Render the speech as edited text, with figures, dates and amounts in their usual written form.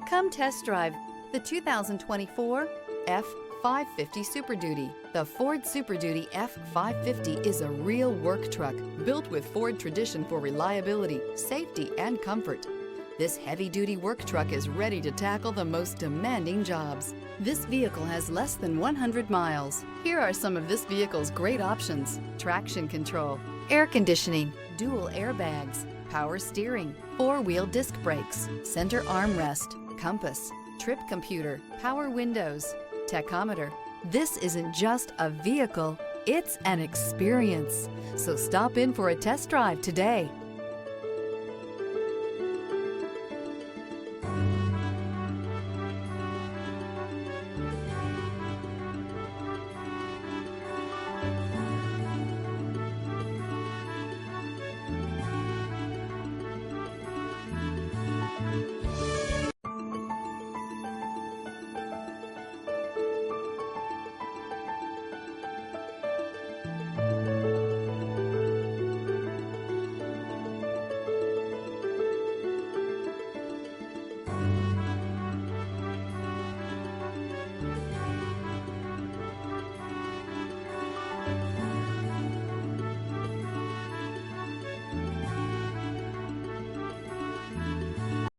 Come test drive the 2024 F-550 Super Duty. The Ford Super Duty F-550 is a real work truck built with Ford tradition for reliability, safety, and comfort. This heavy-duty work truck is ready to tackle the most demanding jobs. This vehicle has less than 100 miles. Here are some of this vehicle's great options: traction control, air conditioning, dual airbags, power steering, four-wheel disc brakes, center armrest, compass, trip computer, power windows, tachometer. This isn't just a vehicle, it's an experience. So stop in for a test drive today.